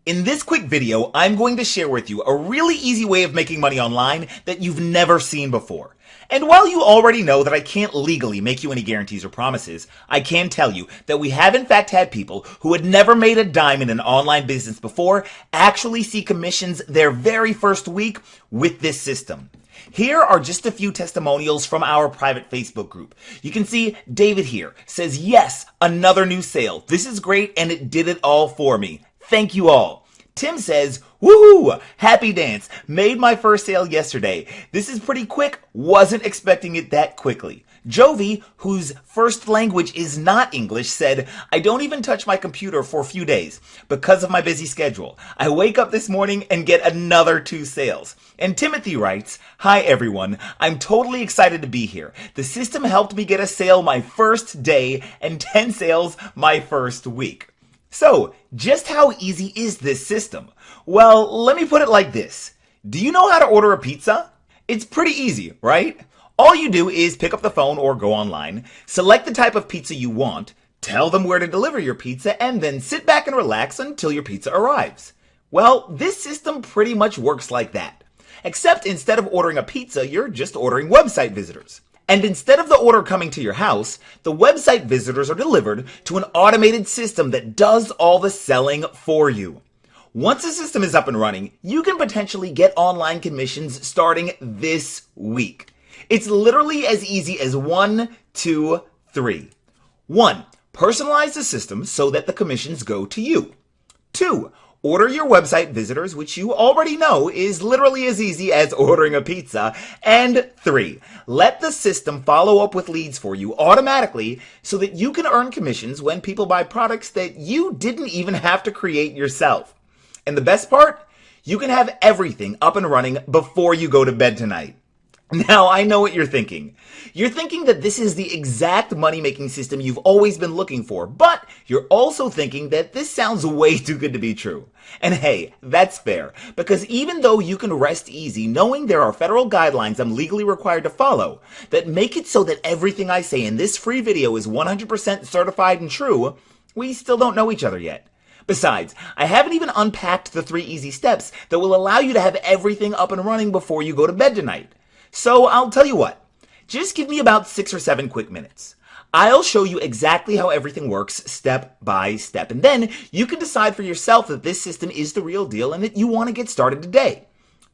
In this quick video, I'm going to share with you a really easy way of making money online that you've never seen before. And while you already know that I can't legally make you any guarantees or promises, I can tell you that we have in fact had people who had never made a dime in an online business before actually see commissions their very first week with this system. Here are just a few testimonials from our private Facebook group. You can see David here says, "Yes, another new sale. This is great and it did it all for me. Thank you all." Tim says, "Woohoo! Happy dance. Made my first sale yesterday. This is pretty quick. Wasn't expecting it that quickly." Jovi, whose first language is not English, said, "I don't even touch my computer for a few days because of my busy schedule. I wake up this morning and get another 2 sales." And Timothy writes, "Hi everyone. I'm totally excited to be here. The system helped me get a sale my first day and 10 sales my first week." So, just how easy is this system? Well, let me put it like this. Do you know how to order a pizza? It's pretty easy, right? All you do is pick up the phone or go online, select the type of pizza you want, tell them where to deliver your pizza, and then sit back and relax until your pizza arrives. Well, this system pretty much works like that. Except instead of ordering a pizza, you're just ordering website visitors. And instead of the order coming to your house, the website visitors are delivered to an automated system that does all the selling for you. Once the system is up and running, you can potentially get online commissions starting this week. It's literally as easy as 1, 2, 3. 1. Personalize the system so that the commissions go to you. 2. Order your website visitors, which you already know is literally as easy as ordering a pizza. And 3, let the system follow up with leads for you automatically so that you can earn commissions when people buy products that you didn't even have to create yourself. And the best part? You can have everything up and running before you go to bed tonight. Now, I know what you're thinking. You're thinking that this is the exact money-making system you've always been looking for, but you're also thinking that this sounds way too good to be true. And hey, that's fair, because even though you can rest easy knowing there are federal guidelines I'm legally required to follow that make it so that everything I say in this free video is 100% certified and true, we still don't know each other yet. Besides, I haven't even unpacked the 3 easy steps that will allow you to have everything up and running before you go to bed tonight. So I'll tell you what, just give me about 6 or 7 quick minutes. I'll show you exactly how everything works step by step, and then you can decide for yourself that this system is the real deal and that you want to get started today.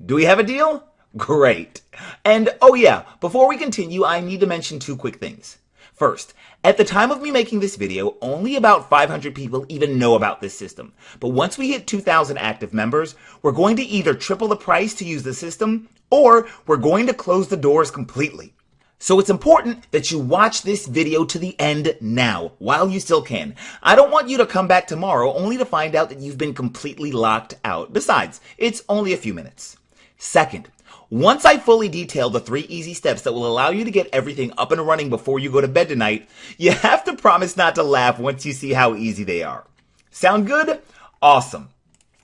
Do we have a deal? Great. And oh yeah, before we continue, I need to mention 2 quick things. First, at the time of me making this video, only about 500 people even know about this system. But once we hit 2,000 active members, we're going to either triple the price to use the system, or we're going to close the doors completely. So it's important that you watch this video to the end now, while you still can. I don't want you to come back tomorrow only to find out that you've been completely locked out. Besides, it's only a few minutes. Second, once I fully detail the 3 easy steps that will allow you to get everything up and running before you go to bed tonight, you have to promise not to laugh once you see how easy they are. Sound good? Awesome.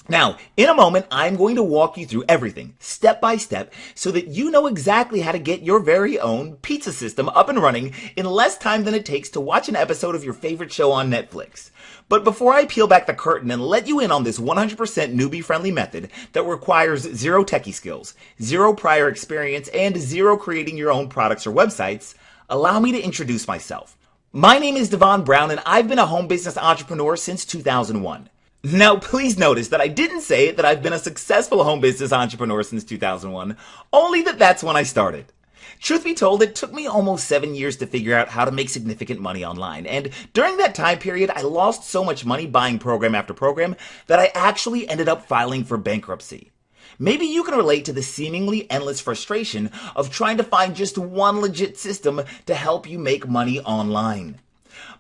Now, in a moment, I'm going to walk you through everything, step by step, so that you know exactly how to get your very own pizza system up and running in less time than it takes to watch an episode of your favorite show on Netflix. But before I peel back the curtain and let you in on this 100% newbie-friendly method that requires 0 techie skills, 0 prior experience, and 0 creating your own products or websites, allow me to introduce myself. My name is Devon Brown, and I've been a home business entrepreneur since 2001. Now, please notice that I didn't say that I've been a successful home business entrepreneur since 2001, only that that's when I started. Truth be told, it took me almost 7 years to figure out how to make significant money online, and during that time period, I lost so much money buying program after program that I actually ended up filing for bankruptcy. Maybe you can relate to the seemingly endless frustration of trying to find just one legit system to help you make money online.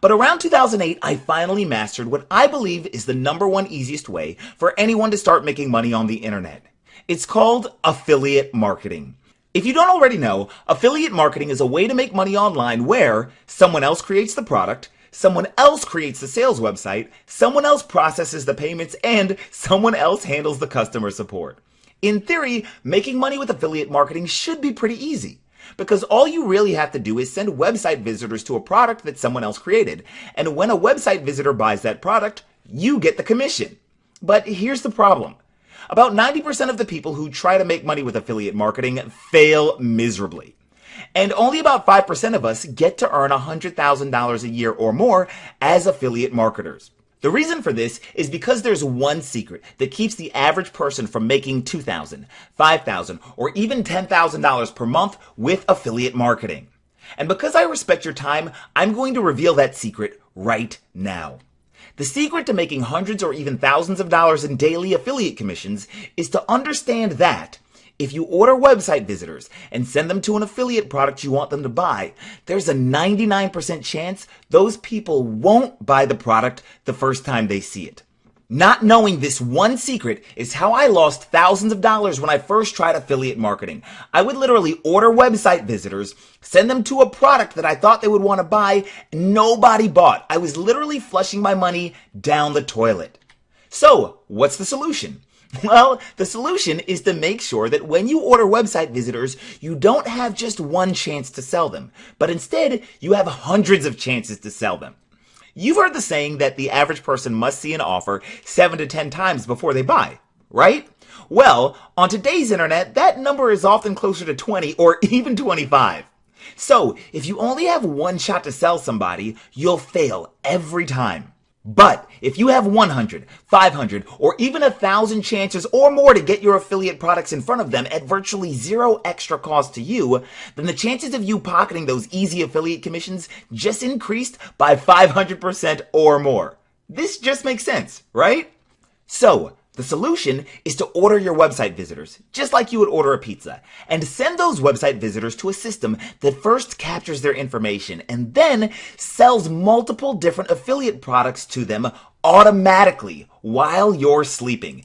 But around 2008, I finally mastered what I believe is the #1 easiest way for anyone to start making money on the internet. It's called affiliate marketing. If you don't already know, affiliate marketing is a way to make money online where someone else creates the product, someone else creates the sales website, someone else processes the payments, and someone else handles the customer support. In theory, making money with affiliate marketing should be pretty easy, because all you really have to do is send website visitors to a product that someone else created, and when a website visitor buys that product, you get the commission. But here's the problem. About 90% of the people who try to make money with affiliate marketing fail miserably. And only about 5% of us get to earn $100,000 a year or more as affiliate marketers. The reason for this is because there's one secret that keeps the average person from making $2,000, $5,000, or even $10,000 per month with affiliate marketing. And because I respect your time, I'm going to reveal that secret right now. The secret to making hundreds or even thousands of dollars in daily affiliate commissions is to understand that if you order website visitors and send them to an affiliate product you want them to buy, there's a 99% chance those people won't buy the product the first time they see it. Not knowing this one secret is how I lost thousands of dollars when I first tried affiliate marketing. I would literally order website visitors, send them to a product that I thought they would want to buy, and nobody bought. I was literally flushing my money down the toilet. So, what's the solution? Well, the solution is to make sure that when you order website visitors, you don't have just one chance to sell them, but instead you have hundreds of chances to sell them. You've heard the saying that the average person must see an offer 7 to 10 times before they buy, right? Well, on today's internet, that number is often closer to 20 or even 25. So, if you only have one shot to sell somebody, you'll fail every time. But if you have 100, 500, or even 1,000 chances or more to get your affiliate products in front of them at virtually zero extra cost to you, then the chances of you pocketing those easy affiliate commissions just increased by 500% or more. This just makes sense, right? So, the solution is to order your website visitors, just like you would order a pizza, and send those website visitors to a system that first captures their information and then sells multiple different affiliate products to them automatically while you're sleeping.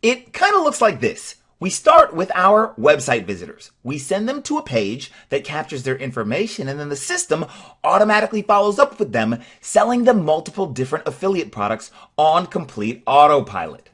It kind of looks like this. We start with our website visitors. We send them to a page that captures their information, and then the system automatically follows up with them, selling them multiple different affiliate products on complete autopilot.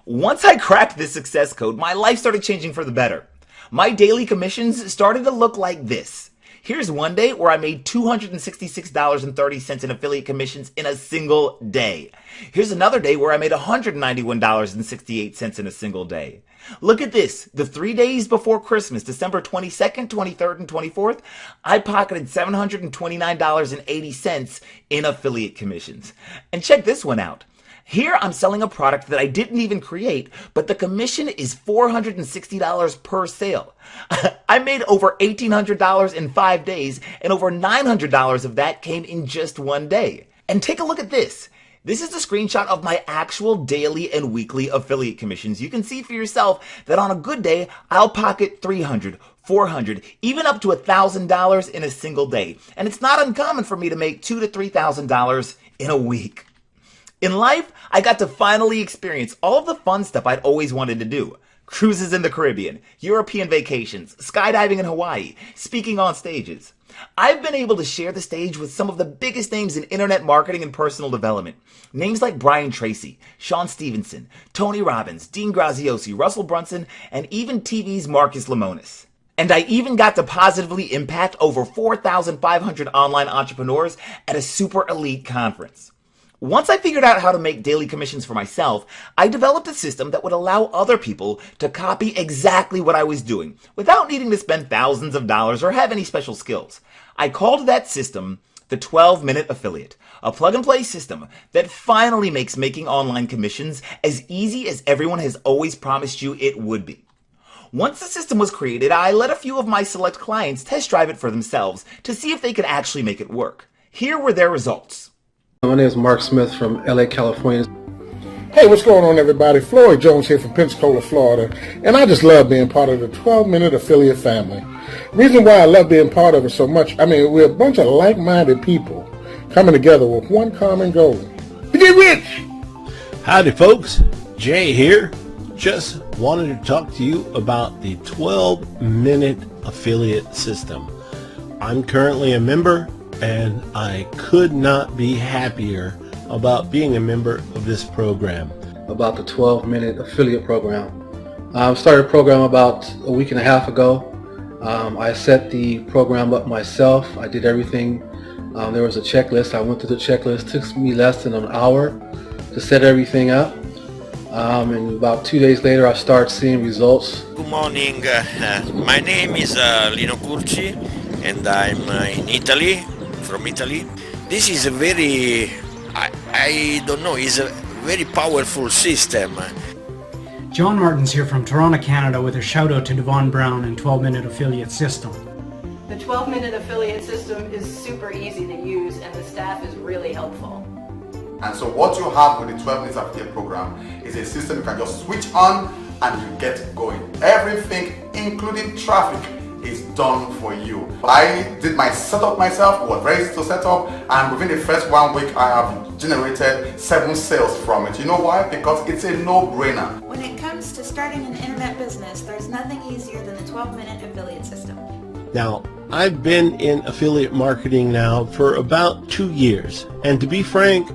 Once I cracked this success code, my life started changing for the better. My daily commissions started to look like this. Here's one day where I made $266.30 in affiliate commissions in a single day. Here's another day where I made $191.68 in a single day. Look at this. The 3 days before Christmas, December 22nd, 23rd, and 24th, I pocketed $729.80 in affiliate commissions. And check this one out. Here I'm selling a product that I didn't even create, but the commission is $460 per sale. I made over $1,800 in 5 days, and over $900 of that came in just one day. And take a look at this. This is a screenshot of my actual daily and weekly affiliate commissions. You can see for yourself that on a good day, I'll pocket $300, $400, even up to $1,000 in a single day. And it's not uncommon for me to make $2,000 to $3,000 in a week. In life, I got to finally experience all of the fun stuff I'd always wanted to do. Cruises in the Caribbean, European vacations, skydiving in Hawaii, speaking on stages. I've been able to share the stage with some of the biggest names in internet marketing and personal development. Names like Brian Tracy, Sean Stevenson, Tony Robbins, Dean Graziosi, Russell Brunson, and even TV's Marcus Lemonis. And I even got to positively impact over 4,500 online entrepreneurs at a super elite conference. Once I figured out how to make daily commissions for myself, I developed a system that would allow other people to copy exactly what I was doing without needing to spend thousands of dollars or have any special skills. I called that system the 12-Minute Affiliate, a plug-and-play system that finally makes making online commissions as easy as everyone has always promised you it would be. Once the system was created, I let a few of my select clients test drive it for themselves to see if they could actually make it work. Here were their results. My name is Mark Smith from LA, California. Hey, what's going on, everybody? Floyd Jones here from Pensacola, Florida, and I just love being part of the 12-Minute Affiliate family. Reason why I love being part of it so much, we're a bunch of like-minded people coming together with one common goal: to get rich! Howdy, folks. Jay here. Just wanted to talk to you about the 12-Minute Affiliate System. I'm currently a member, and I could not be happier about being a member of this program. About the 12-Minute Affiliate Program. I started the program about a week and a half ago. I set the program up myself. I did everything. There was a checklist. I went through the checklist. It took me less than an hour to set everything up. And about 2 days later, I started seeing results. Good morning. My name is Lino Curci, and I'm in Italy, from Italy. This is a very, I don't know, it's a very powerful system. John Martin's here from Toronto, Canada, with a shout out to Devon Brown and 12-Minute Affiliate System. The 12-Minute Affiliate System is super easy to use and the staff is really helpful. And so what you have with the 12 Minutes Affiliate Program is a system you can just switch on and you get going. Everything, including traffic, is done for you. I did my setup myself, was ready to set up, and within the first 1 week I have generated 7 sales from it. You know why? Because it's a no-brainer. When it comes to starting an internet business, there's nothing easier than the 12-Minute Affiliate System. Now, I've been in affiliate marketing now for about 2 years, and to be frank,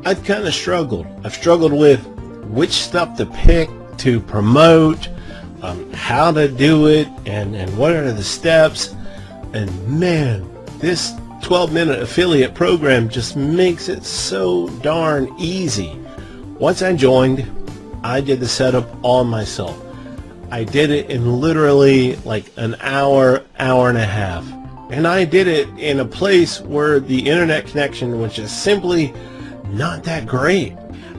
I've kind of struggled. I've struggled with which stuff to pick to promote, how to do it, and what are the steps. And man, this 12-minute affiliate program just makes it so darn easy. Once I joined, I did the setup all myself. I did it in literally like an hour, hour and a half. And I did it in a place where the internet connection was just simply not that great.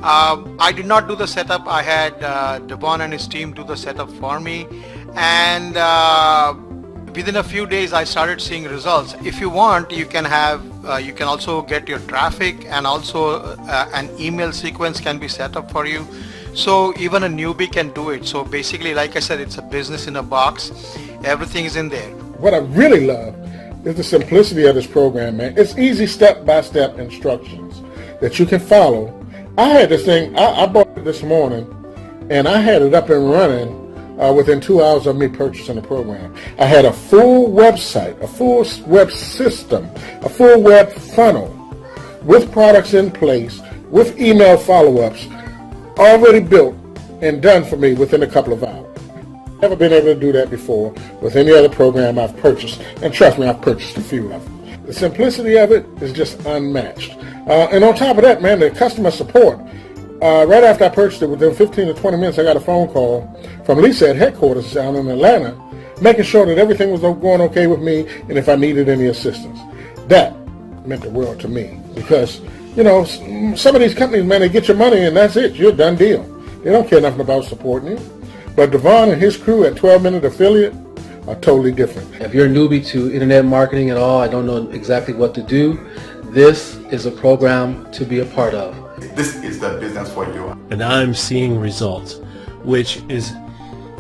I did not do the setup. I had Devon and his team do the setup for me, and within a few days I started seeing results. If you want, you can have you can also get your traffic, and also an email sequence can be set up for you, so even a newbie can do it. So basically, like I said, it's a business in a box. Everything is in there. What I really love is the simplicity of this program, man. It's easy step-by-step instructions that you can follow. I had this thing, I bought it this morning, and I had it up and running within 2 hours of me purchasing the program. I had a full website, a full web system, a full web funnel with products in place, with email follow-ups, already built and done for me within a couple of hours. Never been able to do that before with any other program I've purchased, and trust me, I've purchased a few of them. The simplicity of it is just unmatched. And on top of that, man, the customer support. Right after I purchased it, within 15 to 20 minutes, I got a phone call from Lisa at headquarters down in Atlanta, making sure that everything was going okay with me and if I needed any assistance. That meant the world to me because, you know, some of these companies, man, they get your money and that's it. You're a done deal. They don't care nothing about supporting you. But Devon and his crew at 12-Minute Affiliate are totally different. If you're a newbie to internet marketing at all, I don't know exactly what to do, this is a program to be a part of. This is the business for you. And I'm seeing results, which is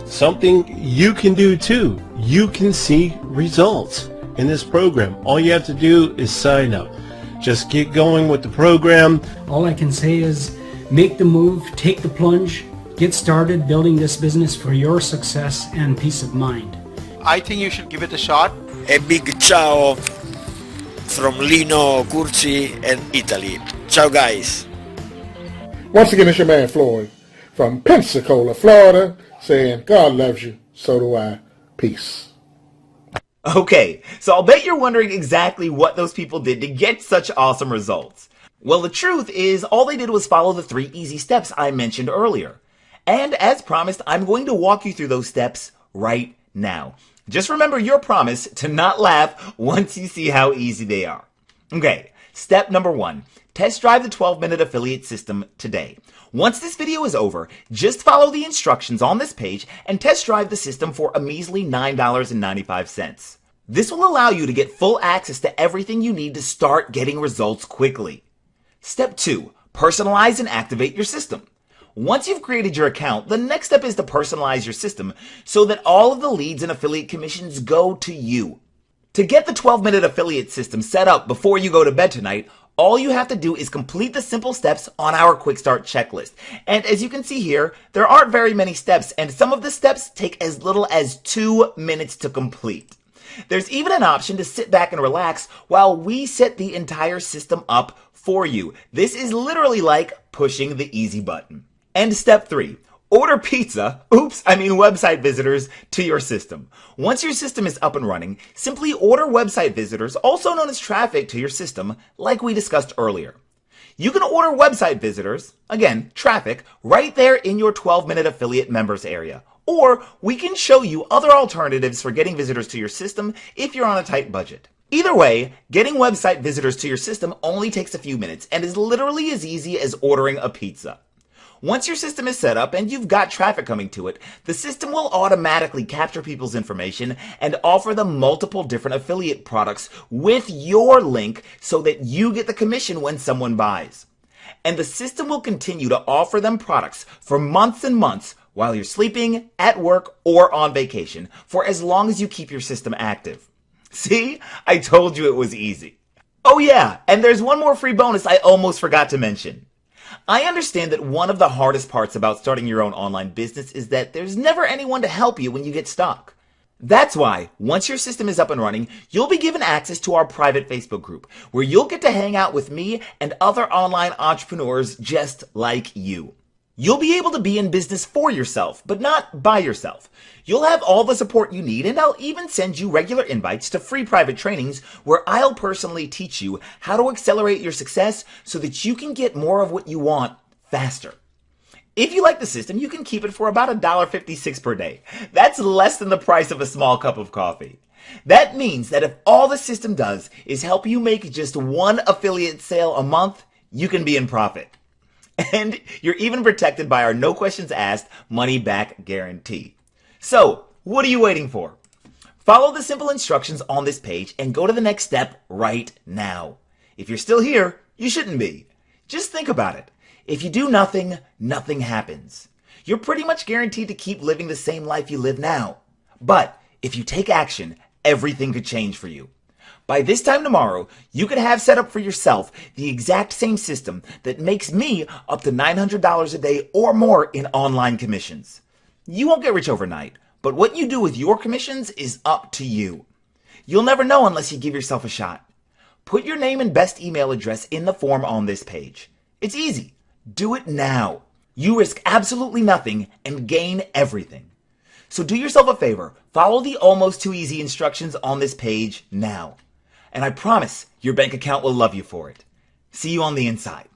something you can do too. You can see results in this program. All you have to do is sign up. Just get going with the program. All I can say is make the move, take the plunge, get started building this business for your success and peace of mind. I think you should give it a shot. A big ciao from Lino Curci and Italy. Ciao guys. Once again, it's your man Floyd from Pensacola, Florida, saying God loves you, so do I. Peace. Okay, so I'll bet you're wondering exactly what those people did to get such awesome results. Well, the truth is, all they did was follow the 3 easy steps I mentioned earlier. And as promised, I'm going to walk you through those steps right now. Just remember your promise to not laugh once you see how easy they are. Okay, step number 1. Test drive the 12-Minute Affiliate System today. Once this video is over, just follow the instructions on this page and test drive the system for a measly $9.95. This will allow you to get full access to everything you need to start getting results quickly. Step 2. Personalize and activate your system. Once you've created your account, the next step is to personalize your system so that all of the leads and affiliate commissions go to you. To get the 12-Minute Affiliate System set up before you go to bed tonight, all you have to do is complete the simple steps on our Quick Start checklist. And as you can see here, there aren't very many steps, and some of the steps take as little as 2 minutes to complete. There's even an option to sit back and relax while we set the entire system up for you. This is literally like pushing the easy button. And step 3, order website visitors to your system. Once your system is up and running, simply order website visitors, also known as traffic, to your system, like we discussed earlier. You can order website visitors, again, traffic, right there in your 12-minute affiliate members area. Or we can show you other alternatives for getting visitors to your system if you're on a tight budget. Either way, getting website visitors to your system only takes a few minutes and is literally as easy as ordering a pizza. Once your system is set up and you've got traffic coming to it, the system will automatically capture people's information and offer them multiple different affiliate products with your link so that you get the commission when someone buys. And the system will continue to offer them products for months and months while you're sleeping, at work, or on vacation for as long as you keep your system active. See? I told you it was easy. Oh yeah, and there's one more free bonus I almost forgot to mention. I understand that one of the hardest parts about starting your own online business is that there's never anyone to help you when you get stuck. That's why, once your system is up and running, you'll be given access to our private Facebook group, where you'll get to hang out with me and other online entrepreneurs just like you. You'll be able to be in business for yourself, but not by yourself. You'll have all the support you need, and I'll even send you regular invites to free private trainings where I'll personally teach you how to accelerate your success so that you can get more of what you want faster. If you like the system, you can keep it for about $1.56 per day. That's less than the price of a small cup of coffee. That means that if all the system does is help you make just one affiliate sale a month, you can be in profit. And you're even protected by our no questions asked money back guarantee. So, what are you waiting for? Follow the simple instructions on this page and go to the next step right now. If you're still here, you shouldn't be. Just think about it. If you do nothing, nothing happens. You're pretty much guaranteed to keep living the same life you live now. But if you take action, everything could change for you. By this time tomorrow, you could have set up for yourself the exact same system that makes me up to $900 a day or more in online commissions. You won't get rich overnight, but what you do with your commissions is up to you. You'll never know unless you give yourself a shot. Put your name and best email address in the form on this page. It's easy. Do it now. You risk absolutely nothing and gain everything. So do yourself a favor, follow the almost too easy instructions on this page now. And I promise your bank account will love you for it. See you on the inside.